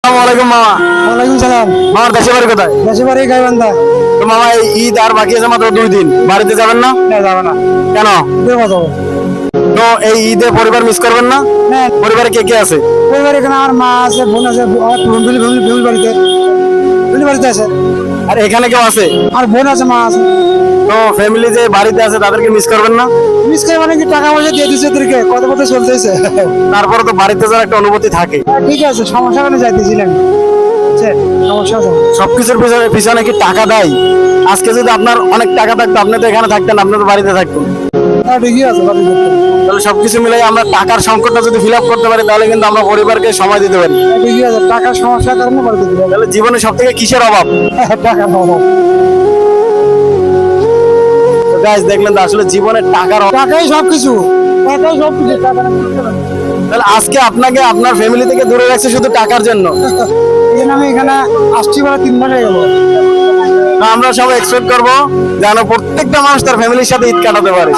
আসসালামু আলাইকুম মামা। ওয়ালাইকুম সালাম। মামার দেশের বাড়ি কোথায়? দেশের বাড়ি গাইবান্ধা। তো মামা এই ঈদ আর বাকি আছে মাত্র 2 দিন, বাড়িতে যাবেন না? না যাবো না। কেন? দেবো যাবো। তো এই ঈদে পরিবার মিস করবেন না? না পরিবারে কে কে আছে? পরিবার এখানে আমার মা আছে, বোন আছে, আমার ফ্যামিলি বাড়িতে, ফ্যামিলি বাড়িতে আছে। আর এখানে কেউ আছে? আর বোন আছে, মা আছে। তো ফ্যামিলি যে বাড়িতে আছে তাদেরকে মিস করবেন না? মিস করে মানে কি, টাকা পয়সা দিয়ে দিচ্ছে ওদেরকে, কত কত চলতেছে। তারপরে তো বাড়িতে যাওয়ার একটা অনুভূতি থাকে। ঠিক আছে, সমস্যা মানে যাইতেছিলেন, বুঝছেন? সমস্যা আছে। সবকিছুর পিছনে পিছনে কি টাকা দেয়? আজকে যদি আপনার অনেক টাকা থাকতো আপনি তো এখানে থাকতেন, আপনি তো বাড়িতে থাকতেন। হ্যাঁ ঠিকই আছে, বাড়ি করতে। তাহলে সবকিছু মিলাই আমরা টাকার সংকটটা যদি ফিল আপ করতে পারি তাহলে কিন্তু আমরা পরিবারকে সময় দিতে পারি। ঠিকই আছে, টাকার সমস্যার কারণে বাড়িতে দিতে হবে। তাহলে জীবনে সব থেকে কিসের অভাব? টাকা পাবো। গাইস দেখলেন তো আসলে জীবনে টাকার অভাব। টাকাই সবকিছু, টাকাই সবকিছু, টাকা না কিছু না। তাহলে আজকে আপনাকে আপনার ফ্যামিলি থেকে দূরে রাখছে শুধু টাকার জন্য। এই জন্য আমি এখানে আসছি, বেলা 3 মাস হয়ে গেল। আমরা সবাই এক্সপেক্ট করবো যেন প্রত্যেকটা মানুষ তার ফ্যামিলির সাথে ঈদ কাটাতে পারে।